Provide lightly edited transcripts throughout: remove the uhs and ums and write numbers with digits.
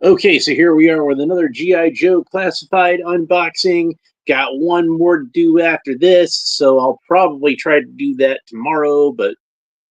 Okay, so here we are with another G.I. Joe classified unboxing. Got one more to do after this, so I'll probably try to do that tomorrow, but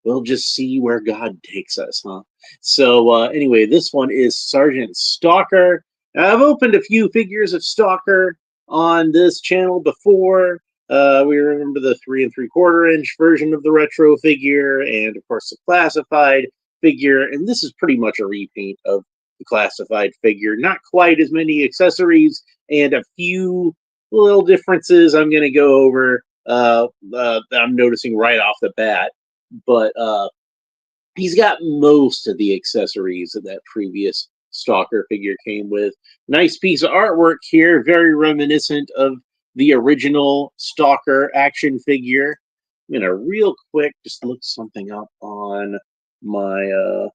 we'll just see where God takes us, huh? So, anyway, this one is Sergeant Stalker. I've opened a few figures of Stalker on this channel before. We remember the 3 3/4 inch version of the retro figure, and of course the classified figure. And this is pretty much a repaint of the classified figure. Not quite as many accessories, and a few little differences I'm going to go over that I'm noticing right off the bat. But he's got most of the accessories that that previous Stalker figure came with. Nice piece of artwork here, very reminiscent of the original Stalker action figure. I'm gonna real quick just look something up on my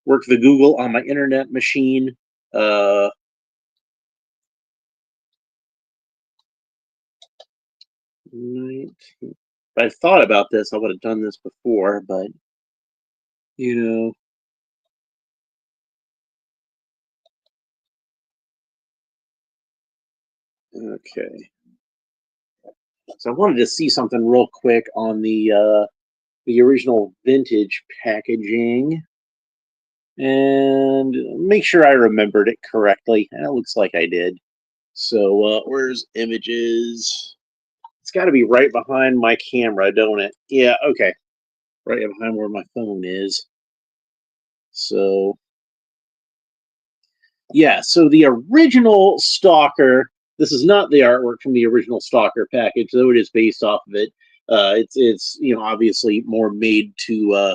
work the Google on my internet machine. Uh, 19. If I thought about this, I would have done this before, but you know, okay. So I wanted to see something real quick on the original vintage packaging and make sure I remembered it correctly. And it looks like I did. So where's images? It's got to be right behind my camera, don't it? Yeah, okay. Right behind where my phone is. So yeah, so the original Stalker. This is not the artwork from the original Stalker package, though it is based off of it. It's obviously more made to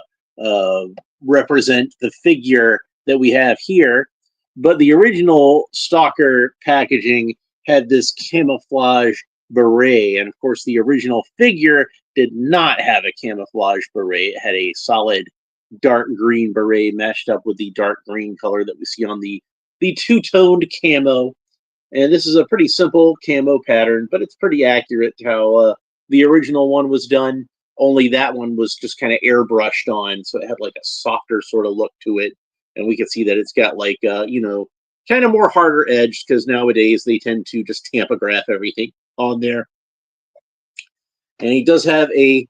represent the figure that we have here, but the original Stalker packaging had this camouflage beret, and of course the original figure did not have a camouflage beret. It had a solid dark green beret meshed up with the dark green color that we see on the two-toned camo. And this is a pretty simple camo pattern, but it's pretty accurate to how the original one was done. Only that one was just kind of airbrushed on, so it had like a softer sort of look to it. And we can see that it's got like, kind of more harder edged because nowadays they tend to just tampograph everything on there. And he does have a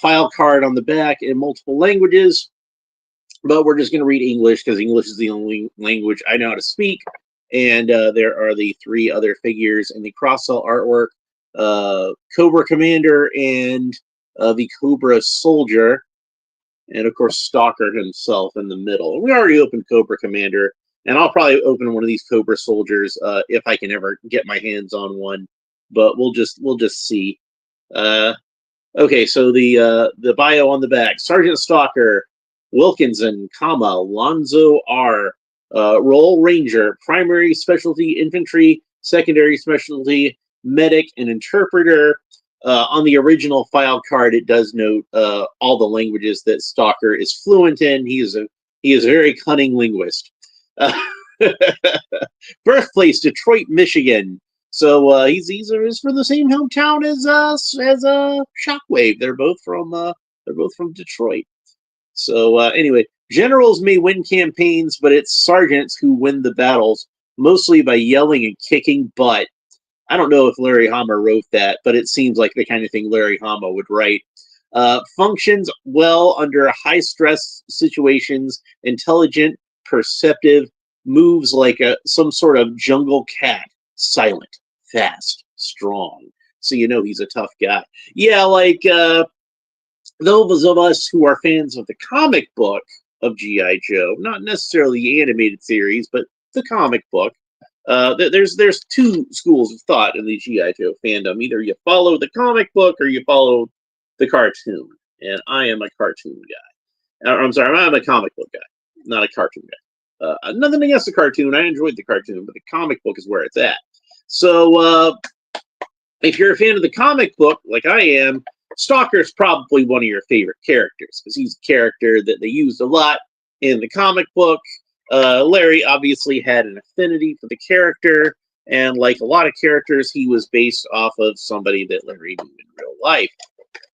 file card on the back in multiple languages, but we're just going to read English because English is the only language I know how to speak. And there are the three other figures in the cross-cell artwork, Cobra Commander and the Cobra Soldier, and of course Stalker himself in the middle. We already opened Cobra Commander, and I'll probably open one of these Cobra Soldiers if I can ever get my hands on one. But we'll just see. Okay, so the bio on the back: Sergeant Stalker, Wilkinson, Lonzo R. Role Ranger, primary specialty infantry, secondary specialty medic, and interpreter. On the original file card, it does note all the languages that Stalker is fluent in. He is a very cunning linguist. Birthplace: Detroit, Michigan. So he's from the same hometown as Shockwave. They're both from Detroit. So anyway, generals may win campaigns, but it's sergeants who win the battles, mostly by yelling and kicking butt. I don't know if Larry Hama wrote that, but it seems like the kind of thing Larry Hama would write. Functions well under high stress situations, intelligent, perceptive, moves like some sort of jungle cat, silent, fast, strong. So you know he's a tough guy. Yeah, like those of us who are fans of the comic book of G.I. Joe, not necessarily the animated series, but the comic book, there's two schools of thought in the G.I. Joe fandom. Either you follow the comic book or you follow the cartoon. And I am a cartoon guy. I'm sorry, I'm a comic book guy, not a cartoon guy. Nothing against the cartoon. I enjoyed the cartoon, but the comic book is where it's at. So if you're a fan of the comic book, like I am, Stalker's probably one of your favorite characters because he's a character that they used a lot in the comic book. Larry obviously had an affinity for the character, and like a lot of characters, he was based off of somebody that Larry knew in real life.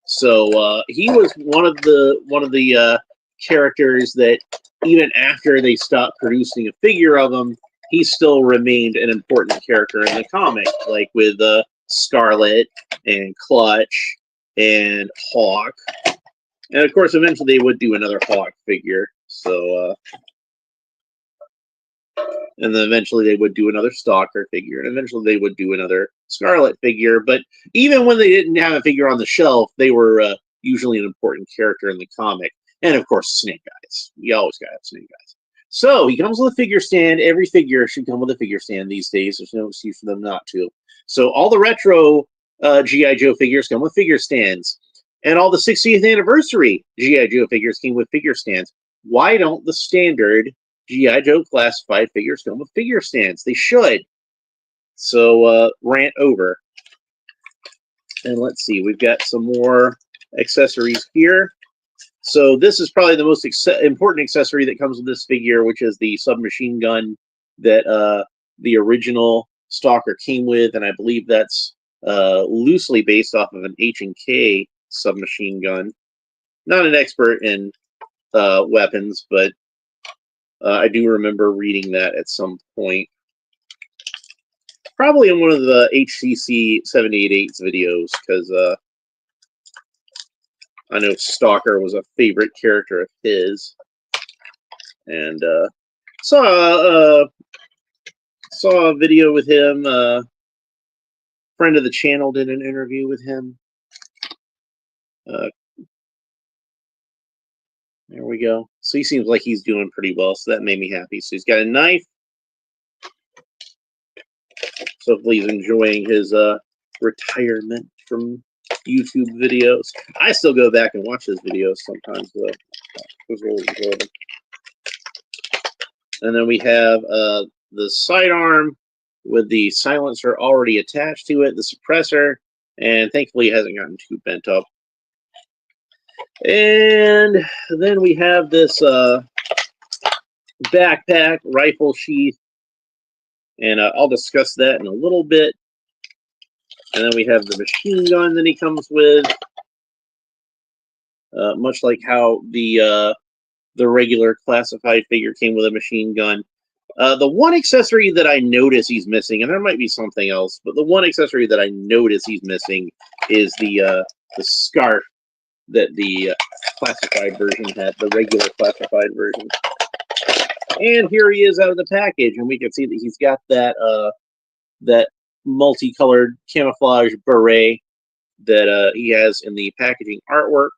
So he was one of the characters that even after they stopped producing a figure of him, he still remained an important character in the comic, like with Scarlet and Clutch and Hawk. And of course, eventually they would do another Hawk figure. So, and then eventually they would do another Stalker figure, and eventually they would do another Scarlet figure. But even when they didn't have a figure on the shelf, they were usually an important character in the comic. And of course, Snake Eyes. You always gotta have Snake Eyes. So he comes with a figure stand. Every figure should come with a figure stand these days. There's no excuse for them not to. So all the retro G.I. Joe figures come with figure stands. And all the 60th anniversary G.I. Joe figures came with figure stands. Why don't the standard G.I. Joe classified figures come with figure stands? They should. So rant over. And let's see, we've got some more accessories here. So this is probably the most important accessory that comes with this figure, which is the submachine gun that the original Stalker came with, and I believe that's loosely based off of an H&K submachine gun. Not an expert in weapons, but I do remember reading that at some point. Probably in one of the HCC 788's videos, because I know Stalker was a favorite character of his. And saw a video with him. Friend of the channel did an interview with him. There we go. So he seems like he's doing pretty well, so that made me happy. So he's got a knife. So hopefully he's enjoying his retirement from YouTube videos. I still go back and watch his videos sometimes, though. Those really enjoy them. And then we have the sidearm with the silencer already attached to it, the suppressor, and thankfully it hasn't gotten too bent up. And then we have this backpack rifle sheath, and I'll discuss that in a little bit. And then we have the machine gun that he comes with, much like how the regular classified figure came with a machine gun. The one accessory that I notice he's missing, and there might be something else, but the one accessory that I notice he's missing is the scarf that the classified version had, the regular classified version. And here he is out of the package, and we can see that he's got that that multicolored camouflage beret that he has in the packaging artwork.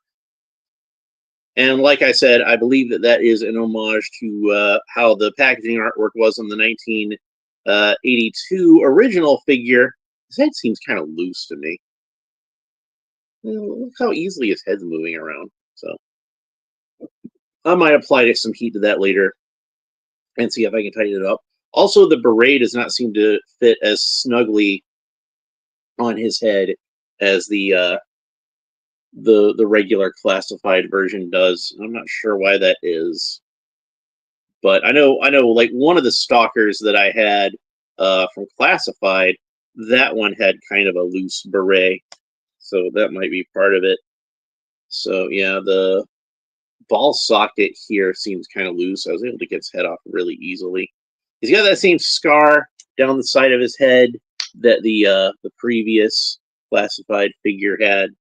And like I said, I believe that that is an homage to how the packaging artwork was on the 1982 original figure. His head seems kind of loose to me. Look how easily his head's moving around. So I might apply some heat to that later and see if I can tighten it up. Also, the beret does not seem to fit as snugly on his head as the regular classified version does. I'm not sure why that is, but I know like one of the Stalkers that I had from classified, that one had kind of a loose beret, so that might be part of it. So yeah, the ball socket here seems kind of loose. I was able to get his head off really easily. He's got that same scar down the side of his head that the previous classified figure had.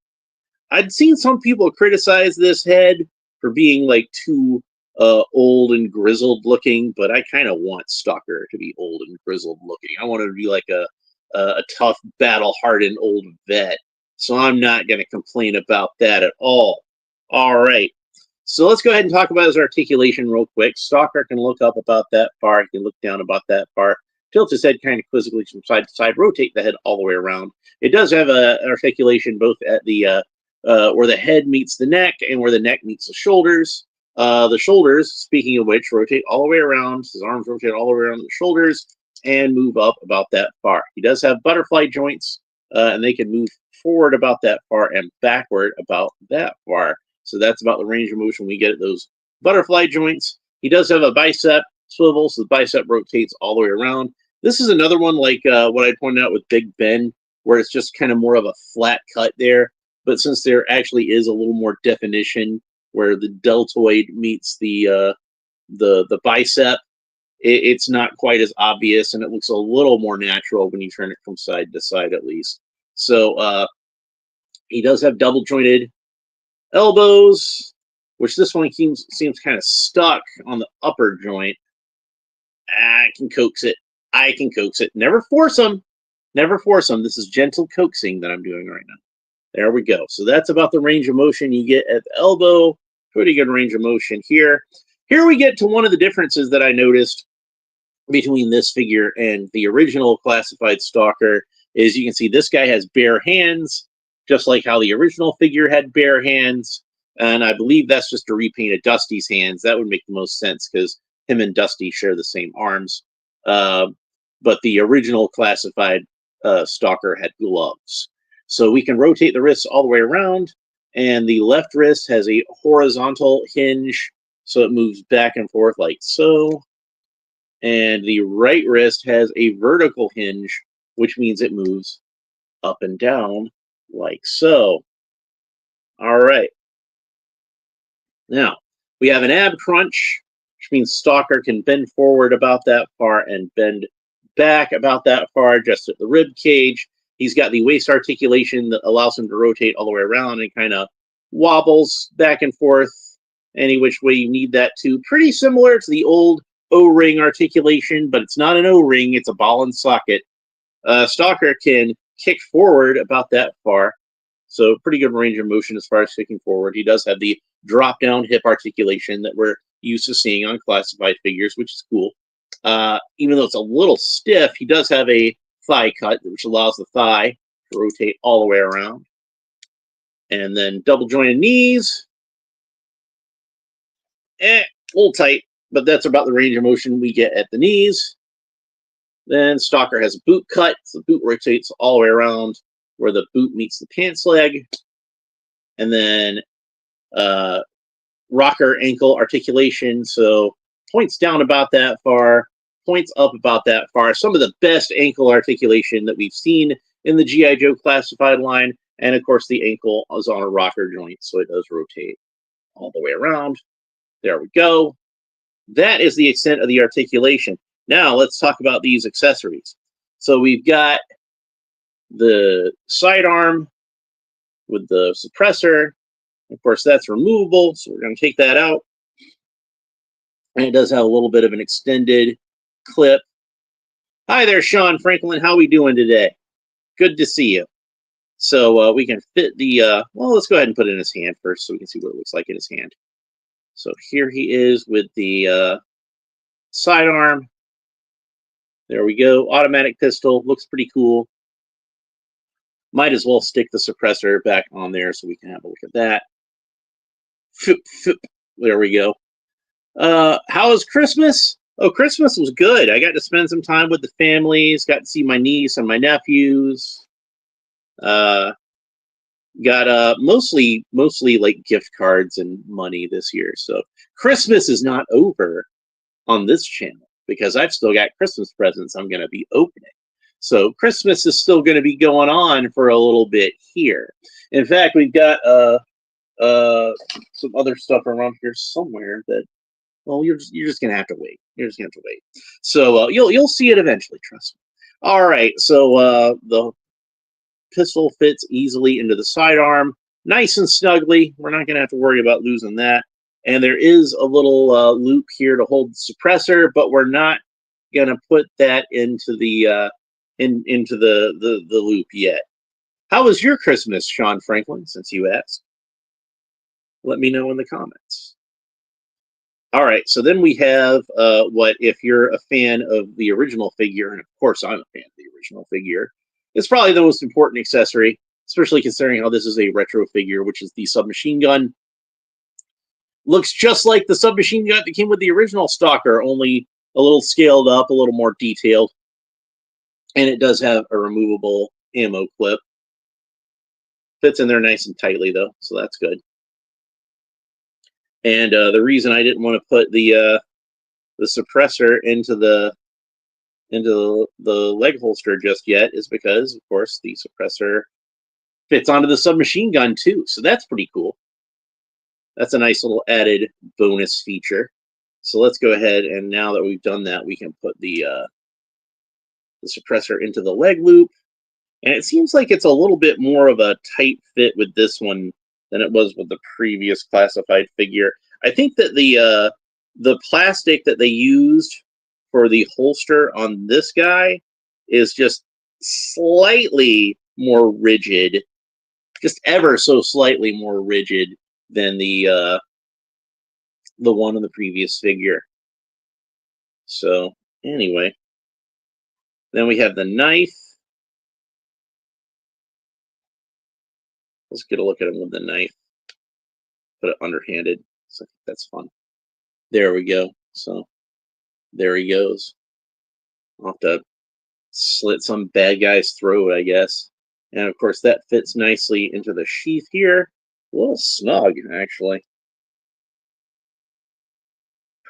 I'd seen some people criticize this head for being like too old and grizzled looking, but I kind of want Stalker to be old and grizzled looking. I want him to be like a tough, battle-hardened old vet. So I'm not going to complain about that at all. All right. So let's go ahead and talk about his articulation real quick. Stalker can look up about that far. He can look down about that far. Tilt his head kind of quizzically from side to side. Rotate the head all the way around. It does have an articulation both at the where the head meets the neck and where the neck meets the shoulders. The shoulders, speaking of which, rotate all the way around. His arms rotate all the way around the shoulders and move up about that far. He does have butterfly joints, and they can move forward about that far and backward about that far. So that's about the range of motion we get at those butterfly joints. He does have a bicep swivel, so the bicep rotates all the way around. This is another one like what I pointed out with Big Ben, where it's just kind of more of a flat cut there. But since there actually is a little more definition where the deltoid meets the bicep, it's not quite as obvious, and it looks a little more natural when you turn it from side to side, at least. So he does have double jointed elbows, which this one seems kind of stuck on the upper joint. I can coax it. I can coax it. Never force them. Never force them. This is gentle coaxing that I'm doing right now. There we go. So that's about the range of motion you get at the elbow. Pretty good range of motion here. Here we get to one of the differences that I noticed between this figure and the original classified Stalker. Is you can see this guy has bare hands, just like how the original figure had bare hands. And I believe that's just a repaint of Dusty's hands. That would make the most sense because him and Dusty share the same arms. But the original classified Stalker had gloves. So we can rotate the wrists all the way around, and the left wrist has a horizontal hinge, so it moves back and forth like so. And the right wrist has a vertical hinge, which means it moves up and down like so. All right. Now, we have an ab crunch, which means Stalker can bend forward about that far and bend back about that far just at the rib cage. He's got the waist articulation that allows him to rotate all the way around and kind of wobbles back and forth any which way you need that to. Pretty similar to the old O-ring articulation, but it's not an O-ring, it's a ball and socket. Stalker can kick forward about that far, so pretty good range of motion as far as kicking forward. He does have the drop-down hip articulation that we're used to seeing on classified figures, which is cool. Even though it's a little stiff, he does have a thigh cut, which allows the thigh to rotate all the way around. And then double jointed knees. A little tight, but that's about the range of motion we get at the knees. Then Stalker has a boot cut, so the boot rotates all the way around where the boot meets the pants leg. And then rocker ankle articulation, so points down about that far, points up about that far. Some of the best ankle articulation that we've seen in the G.I. Joe classified line. And of course, the ankle is on a rocker joint, so it does rotate all the way around. There we go. That is the extent of the articulation. Now let's talk about these accessories. So we've got the sidearm with the suppressor. Of course, that's removable, so we're going to take that out. And it does have a little bit of an extended clip. Hi there, Sean Franklin. How we doing today? Good to see you. So we can fit the, well, let's go ahead and put it in his hand first so we can see what it looks like in his hand. So here he is with the sidearm. There we go. Automatic pistol. Looks pretty cool. Might as well stick the suppressor back on there so we can have a look at that. There we go. How was Christmas? Oh, Christmas was good. I got to spend some time with the families, got to see my niece and my nephews. Got mostly like gift cards and money this year. So Christmas is not over on this channel because I've still got Christmas presents I'm going to be opening. So Christmas is still going to be going on for a little bit here. In fact, we've got some other stuff around here somewhere that, well, you're just gonna have to wait. You're just gonna have to wait. So you'll see it eventually. Trust me. All right. So the pistol fits easily into the sidearm, nice and snugly. We're not gonna have to worry about losing that. And there is a little loop here to hold the suppressor, but we're not gonna put that into the into the loop yet. How was your Christmas, Sean Franklin? Since you asked, let me know in the comments. All right, so then we have what, if you're a fan of the original figure, and of course I'm a fan of the original figure, it's probably the most important accessory, especially considering how this is a retro figure, which is the submachine gun. Looks just like the submachine gun that came with the original Stalker, only a little scaled up, a little more detailed. And it does have a removable ammo clip. Fits in there nice and tightly, though, so that's good. And the reason I didn't want to put the suppressor into the leg holster just yet is because, of course, the suppressor fits onto the submachine gun too. So that's pretty cool. That's a nice little added bonus feature. So let's go ahead, and now that we've done that, we can put the suppressor into the leg loop. And it seems like it's a little bit more of a tight fit with this one than it was with the previous classified figure. I think that the plastic that they used for the holster on this guy is just slightly more rigid, just ever so slightly more rigid than the one in the previous figure. So anyway, then we have the knife. Let's get a look at him with the knife. Put it underhanded. So that's fun. There we go. So there he goes. I'll have to slit some bad guy's throat, I guess. And of course, that fits nicely into the sheath here. A little snug, actually.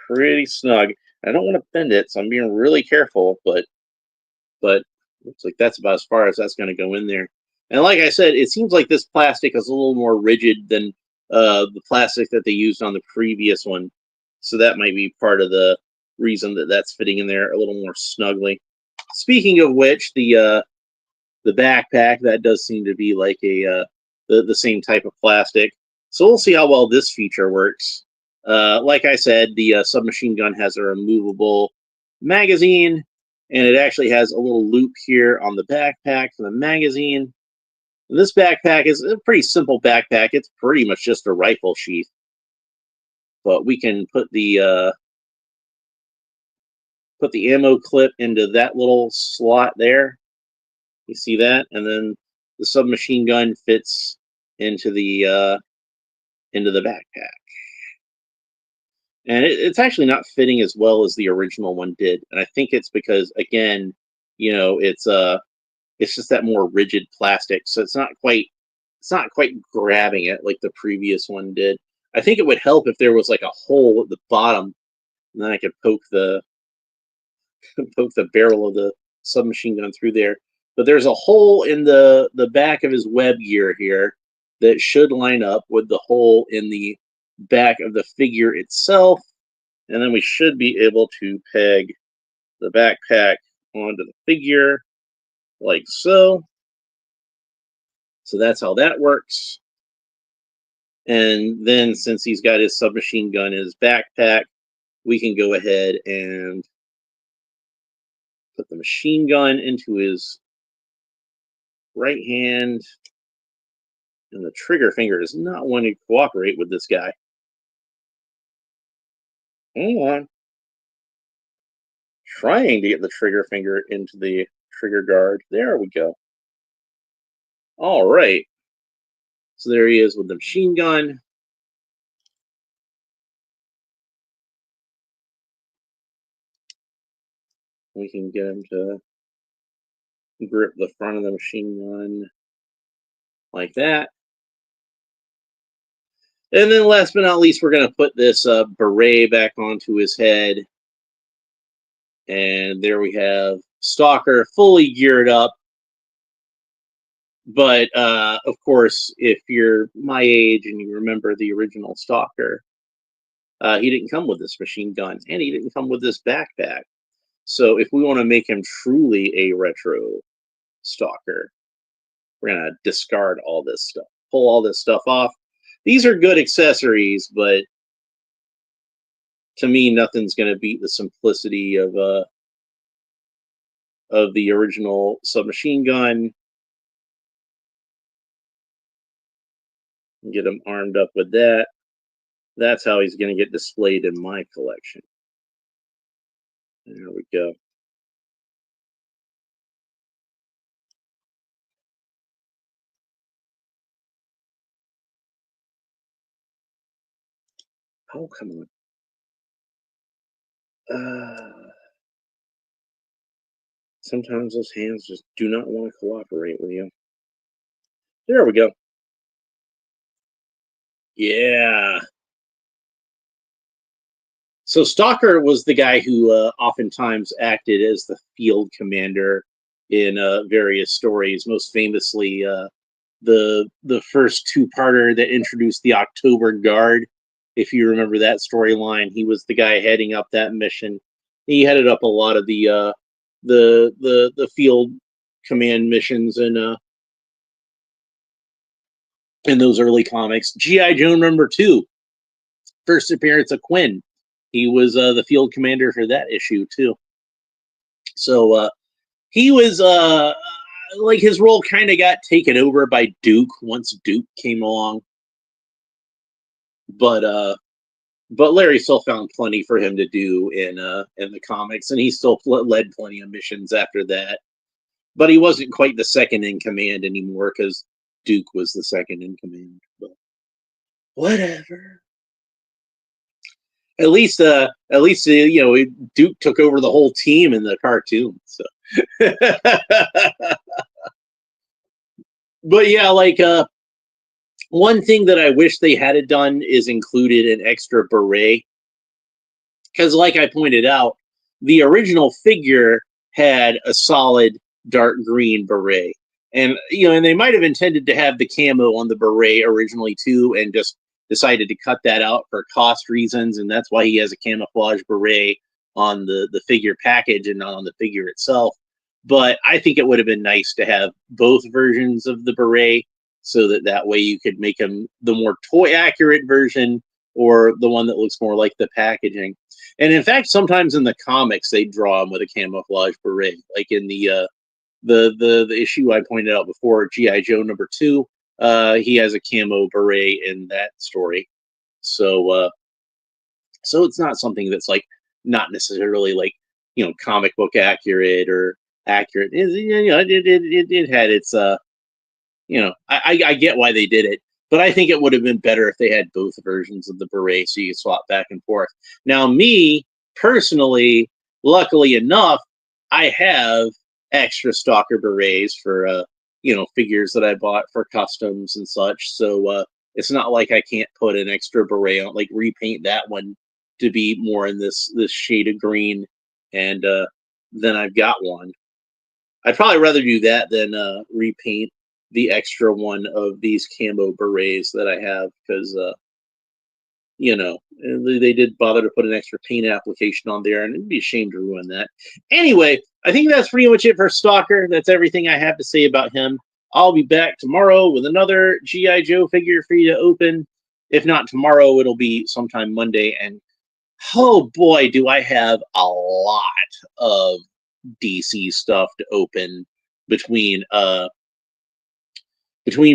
Pretty snug. I don't want to bend it, so I'm being really careful, but looks like that's about as far as that's going to go in there. And like I said, it seems like this plastic is a little more rigid than the plastic that they used on the previous one. So that might be part of the reason that that's fitting in there a little more snugly. Speaking of which, the backpack, that does seem to be like the same type of plastic. So we'll see how well this feature works. Like I said, the submachine gun has a removable magazine, and it actually has a little loop here on the backpack for the magazine. And this backpack is a pretty simple backpack. It's pretty much just a rifle sheath. But we can put the ammo clip into that little slot there. You see that? And then the submachine gun fits into the backpack. And it's actually not fitting as well as the original one did. And I think it's because, again, it's just that more rigid plastic, so it's not quite grabbing it like the previous one did. I think it would help if there was like a hole at the bottom, and then I could poke the barrel of the submachine gun through there. But there's a hole in the back of his web gear here that should line up with the hole in the back of the figure itself, and then we should be able to peg the backpack onto the figure like so. So that's how that works. And then since he's got his submachine gun in his backpack, we can go ahead and put the machine gun into his right hand. And the trigger finger does not want to cooperate with this guy. Hang on. Trying to get the trigger finger into the trigger guard. There we go. All right. So there he is with the machine gun. We can get him to grip the front of the machine gun like that. And then last but not least, we're going to put this beret back onto his head. And there we have Stalker fully geared up. But, of course, if you're my age and you remember the original Stalker, he didn't come with this machine gun, and he didn't come with this backpack. So if we want to make him truly a retro Stalker, we're going to discard all this stuff, pull all this stuff off. These are good accessories, but to me, nothing's going to beat the simplicity of the original submachine gun. Get him armed up with that. That's how he's going to get displayed in my collection. There we go. Oh, come on. Sometimes those hands just do not want to cooperate with you. There we go. Yeah. So Stalker was the guy who oftentimes acted as the field commander in various stories. Most famously, the first two-parter that introduced the October Guard. If you remember that storyline, he was the guy heading up that mission. He headed up a lot of the field command missions in those early comics. G.I. Joe #2, first appearance of Quinn. He was the field commander for that issue too. So he was like his role kind of got taken over by Duke once Duke came along, but Larry still found plenty for him to do in the comics, and he still led plenty of missions after that. But he wasn't quite the second in command anymore because Duke was the second in command. But whatever. At least you know, Duke took over the whole team in the cartoon. So, but yeah, like one thing that I wish they had done is included an extra beret, because, like I pointed out, the original figure had a solid dark green beret, and and they might have intended to have the camo on the beret originally too, and just decided to cut that out for cost reasons, and that's why he has a camouflage beret on the figure package and not on the figure itself. But I think it would have been nice to have both versions of the beret, so that way you could make him the more toy accurate version, or the one that looks more like the packaging. And in fact, sometimes in the comics they draw him with a camouflage beret, like in the issue I pointed out before, G.I. Joe #2. He has a camo beret in that story, so so it's not something that's like not necessarily like comic book accurate or accurate. It had its I get why they did it, but I think it would have been better if they had both versions of the beret so you could swap back and forth. Now, me personally, luckily enough, I have extra Stalker berets for figures that I bought for customs and such. So it's not like I can't put an extra beret on, like repaint that one to be more in this shade of green, and then I've got one. I'd probably rather do that than repaint the extra one of these camo berets that I have, because they did bother to put an extra paint application on there, and it'd be a shame to ruin that. Anyway, I think that's pretty much it for Stalker. That's everything I have to say about him. I'll be back tomorrow with another G.I. Joe figure for you to open. If not tomorrow, it'll be sometime Monday. And oh boy, do I have a lot of DC stuff to open between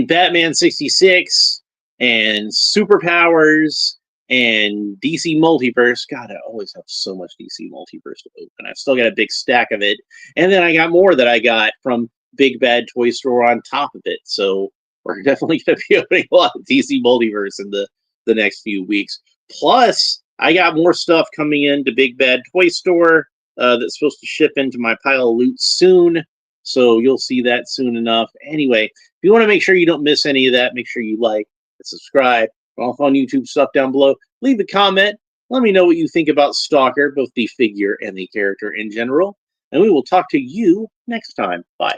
Batman 66 and Superpowers and DC Multiverse. God, I always have so much DC Multiverse to open. I've still got a big stack of it. And then I got more that I got from Big Bad Toy Store on top of it. So we're definitely going to be opening a lot of DC Multiverse in the next few weeks. Plus, I got more stuff coming into Big Bad Toy Store that's supposed to ship into my pile of loot soon. So you'll see that soon enough. Anyway, if you want to make sure you don't miss any of that, make sure you like and subscribe. Off on YouTube stuff down below. Leave a comment. Let me know what you think about Stalker, both the figure and the character in general. And we will talk to you next time. Bye.